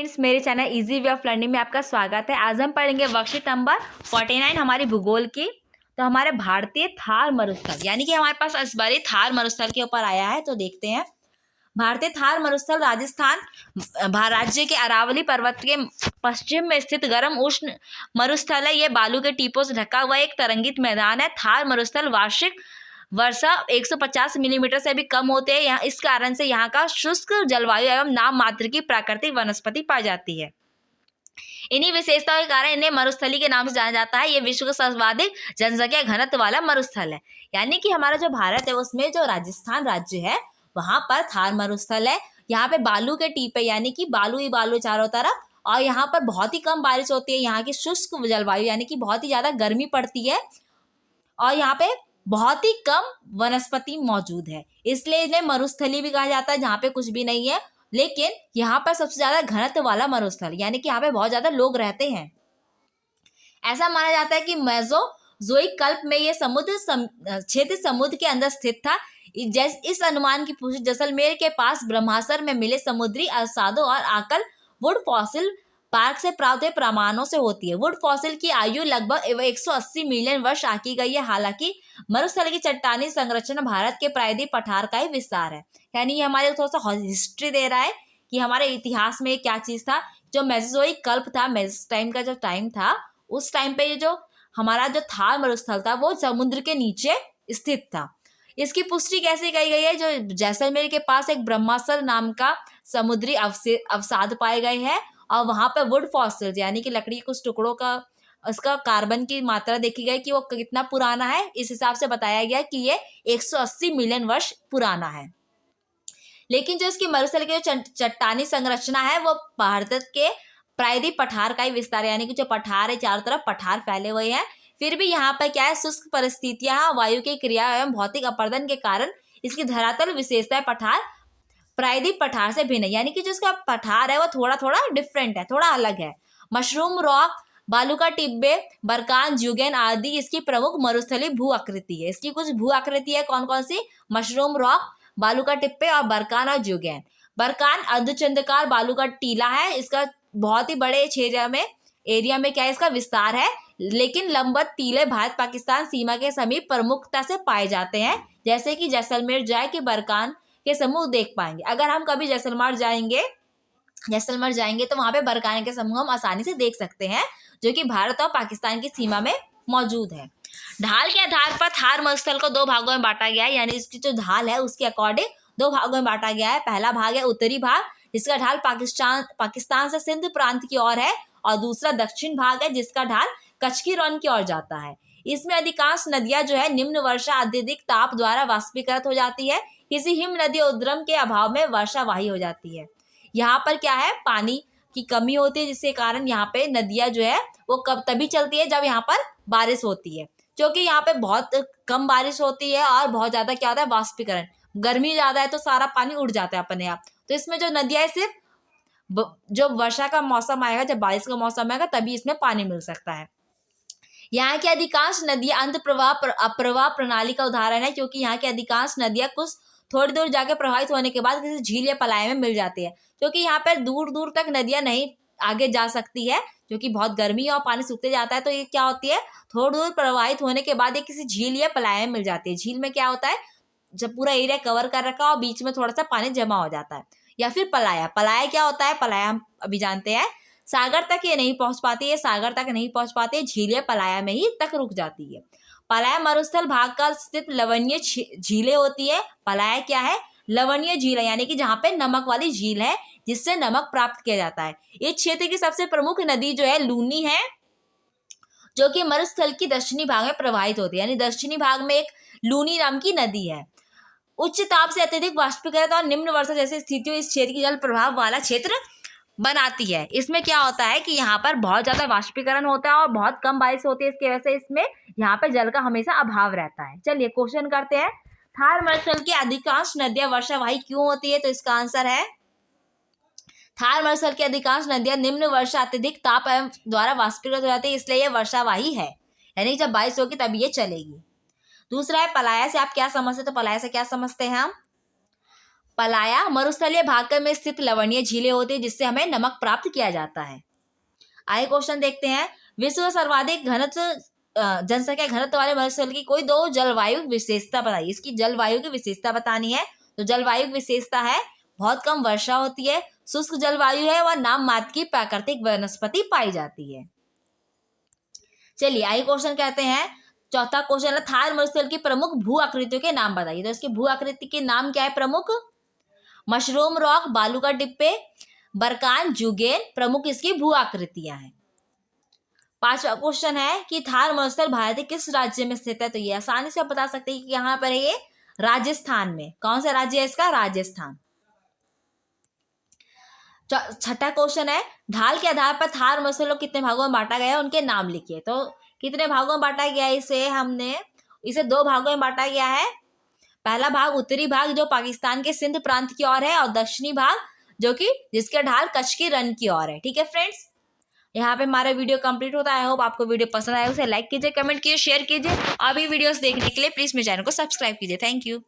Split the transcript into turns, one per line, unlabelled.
Friends, मेरे channel easy way of learning में आपका स्वागत है। आज हम पढ़ेंगे वर्कशीट नंबर 49 हमारी भूगोल की। तो हमारे भारतीय थार मरुस्थल यानी कि हमारे पास इस बार थार मरुस्थल के ऊपर आया है। तो देखते हैं। भारतीय थार मरुस्थल राजस्थान राज्य के अरावली पर्वत के पश्चिम में स्थित गर्म उष्ण मरुस्थल है। ये बालू के टीपों से ढका हुआ एक तरंगित मैदान है। थार मरुस्थल वार्षिक वर्षा 150 मिलीमीटर से भी कम होते हैं। यहाँ इस कारण से यहाँ का शुष्क जलवायु एवं नाम मात्र की प्राकृतिक वनस्पति पाई जाती है। इन्हीं विशेषताओं के कारण इन्हें मरुस्थली के नाम से जाना जाता है। ये विश्व का सर्वाधिक जनसंख्या घनत्व वाला मरुस्थल है। यानी कि हमारा जो भारत है उसमें जो राजस्थान राज्य है वहां पर थार मरुस्थल है। यहाँ पे बालू के टीप है, यानी कि बालू ही बालू चारों तरफ, और यहाँ पर बहुत ही कम बारिश होती है। यहाँ की शुष्क जलवायु यानी कि बहुत ही ज्यादा गर्मी पड़ती है और यहाँ पे बहुत ही कम वनस्पति मौजूद है, इसलिए इन्हें मरुस्थली भी कहा जाता है, जहाँ पे कुछ भी नहीं है। लेकिन यहाँ पर सबसे ज्यादा घनत्व वाला मरुस्थल यानी कि यहाँ पे बहुत ज्यादा लोग रहते हैं। ऐसा माना जाता है कि मेसोजोइक कल्प में ये क्षेत्र समुद्र के अंदर स्थित था। इस अनुमान की पुष्टि जैसलमेर के पास ब्रह्मासर में मिले समुद्री अवसादों और आकल वुड फॉसिल पार्क से प्राप्त हुए प्रमाणों से होती है। वुड फॉसिल की आयु लगभग 180 मिलियन वर्ष आकी गई है। हालांकि मरुस्थल की चट्टानी संरचना भारत के प्रायद्वीप पठार का ही विस्तार है। यानी ये हमारे थोड़ा सा हिस्ट्री दे रहा है कि हमारे इतिहास में क्या चीज था। जो मेसोजोइक कल्प था, टाइम का जो टाइम था, उस टाइम पे ये जो हमारा जो थार मरुस्थल था वो समुद्र के नीचे स्थित था। इसकी पुष्टि कैसे की गई है? जो जैसलमेर के पास एक ब्रह्मासर नाम का समुद्री अवसाद पाए गए हैं और वहां पर वुड फॉसिल्स यानी कि लकड़ी के कुछ टुकड़ों का उसका कार्बन की मात्रा देखी गई कि वो कितना पुराना है। इस हिसाब से बताया गया कि ये 180 मिलियन वर्ष पुराना है। लेकिन जो इसकी मरुस्थल की जो चट्टानी संरचना है वो भारत के प्रायद्वीप पठार का ही विस्तार है। यानी कि जो पठार है, चारों तरफ पठार फैले हुए हैं। फिर भी यहाँ पर क्या है, शुष्क परिस्थितियां, वायु की क्रिया एवं भौतिक अपर्दन के कारण इसकी धरातल विशेषता पठार प्रायद्वीप पठार से भिन्न है। यानी कि जो इसका पठार है वो थोड़ा थोड़ा डिफरेंट है, थोड़ा अलग है। मशरूम रॉक, बालू का टिब्बे, बरकान, ज्यूगेन आदि इसकी प्रमुख मरुस्थली भू आकृति है। इसकी कुछ भू आकृति है कौन कौन सी? मशरूम रॉक, बालू का टिप्पे और बरकान और ज्यूगेन। बरकान अर्धचंद्राकार बालू का टीला है। इसका बहुत ही बड़े एरिया में क्या है, इसका विस्तार है। लेकिन लंबवत टीले भारत पाकिस्तान सीमा के समीप प्रमुखता से पाए जाते हैं। जैसे कि जैसलमेर जाए कि बरकान के समूह देख पाएंगे। अगर हम कभी जैसलमेर जाएंगे तो वहां पे बरकान के समूह हम आसानी से देख सकते हैं, जो कि भारत और पाकिस्तान की सीमा में मौजूद है। ढाल के आधार पर थार मरुस्थल को दो भागों में बांटा गया है। यानी इसकी जो ढाल है उसके अकॉर्डिंग दो भागों में बांटा गया है। पहला भाग है उत्तरी भाग, जिसका ढाल पाकिस्तान से सिंध प्रांत की ओर है, और दूसरा दक्षिण भाग है जिसका ढाल कच्छ की रौन की ओर जाता है। इसमें अधिकांश नदियां जो है निम्न वर्षा अत्यधिक ताप द्वारा वाष्पीकृत हो जाती है। किसी हिम नदी उद्गम के अभाव में वर्षावाही हो जाती है। यहाँ पर क्या है, पानी की कमी होती है, जिसके कारण यहाँ पे नदियां जो है वो तभी चलती है जब यहाँ पर बारिश होती है। क्योंकि यहाँ पे बहुत कम बारिश होती है और बहुत ज्यादा क्या होता है, वाष्पीकरण, गर्मी ज्यादा है तो सारा पानी उड़ जाता है अपने आप। तो इसमें जो नदियां है सिर्फ जो वर्षा का मौसम आएगा, जब बारिश का मौसम आएगा, तभी इसमें पानी मिल सकता है। यहाँ की अधिकांश नदियां अंत अप्रवाह प्रणाली का उदाहरण है, क्योंकि यहाँ की अधिकांश नदियां कुछ थोड़ी दूर जाके प्रवाहित होने के बाद किसी झील या पलाय में मिल जाती है। क्योंकि यहाँ पर दूर दूर तक नदियां नहीं आगे जा सकती है, क्योंकि बहुत गर्मी और पानी सूखते जाता है। तो ये क्या होती है, थोड़ी दूर प्रवाहित होने के बाद ये किसी झील या पलाय में मिल जाती है। झील में क्या होता है, जब पूरा एरिया कवर कर रखा और बीच में थोड़ा सा पानी जमा हो जाता है। या फिर पलाया क्या होता है, पलाया हम अभी जानते हैं, सागर तक ये नहीं पहुंच पाती है, सागर तक नहीं पहुंच पाती है, झीलें पलाया में ही तक रुक जाती है। पलाया मरुस्थल भाग का स्थित लवणीय झीलें होती है। पलाया क्या है, लवणीय झील है, यानी कि जहाँ पे नमक वाली झील है जिससे नमक प्राप्त किया जाता है। इस क्षेत्र की सबसे प्रमुख नदी जो है लूनी है, जो कि मरुस्थल की दक्षिणी भाग में प्रवाहित होती है। यानी दक्षिणी भाग में एक लूनी नाम की नदी है। उच्च ताप से अत्यधिक वाष्पीकरण और निम्न वर्षा जैसी स्थितियों इस क्षेत्र की जल प्रभाव वाला क्षेत्र बनाती है। इसमें क्या होता है कि यहाँ पर बहुत ज्यादा वाष्पीकरण होता है और बहुत कम बारिश होती है। इसकी वजह से इसमें यहाँ पे जल का हमेशा अभाव रहता है। चलिए क्वेश्चन करते हैं। थार मरुस्थल की अधिकांश नदियां वर्षावाही क्यों होती है? तो इसका आंसर है, थार मरुस्थल की अधिकांश नदियां निम्न वर्षा अत्यधिक ताप एवं द्वारा वाष्पीकृत हो जाती है, इसलिए ये वर्षावाही है। यानी जब बारिश होगी तभी ये चलेगी। दूसरा है पलाया से आप क्या समझते हैं? तो पलाया से क्या समझते हैं हम? पलाया मरुस्थलीय भाग में स्थित लवणीय झीलें होती है जिससे हमें नमक प्राप्त किया जाता है। आगे क्वेश्चन देखते हैं। विश्व में सर्वाधिक जनसंख्या घनत्व वाले मरुस्थल की कोई दो जलवायु विशेषता बताइए। इसकी जलवायु की विशेषता बतानी है। तो जलवायु विशेषता है बहुत कम वर्षा होती है, शुष्क जलवायु है, वह नाम मात्र की प्राकृतिक वनस्पति पाई जाती है। चलिए आगे क्वेश्चन कहते हैं। चौथा क्वेश्चन है थार मरुस्थल की प्रमुख भू आकृतियों के नाम बताइए। तो इसके भू आकृति के नाम क्या है प्रमुख? मशरूम रॉक, बालू का डिब्बे, बरकान, जुगेन प्रमुख इसकी भू आकृतियां हैं। पांचवा क्वेश्चन है कि थार मरुस्थल भारत के किस राज्य में स्थित है। तो ये आसानी से आप बता सकते हैं कि यहाँ पर है ये राजस्थान में। कौन सा राज्य है इसका? राजस्थान। छठा क्वेश्चन है ढाल के आधार पर थार मरुस्थल को कितने भागों में बांटा गया है, उनके नाम लिखिए। तो कितने भागों में बांटा गया है इसे दो भागों में बांटा गया है। पहला भाग उत्तरी भाग जो पाकिस्तान के सिंध प्रांत की ओर है और दक्षिणी भाग जो कि जिसके ढाल कच्छ की रन की ओर है। ठीक है फ्रेंड्स, यहाँ पे हमारा वीडियो कंप्लीट होता है। आई होप आपको वीडियो पसंद आया, उसे लाइक कीजिए, कमेंट कीजिए, शेयर कीजिए। अभी वीडियोस देखने के लिए प्लीज मेरे चैनल को सब्सक्राइब कीजिए। Thank you.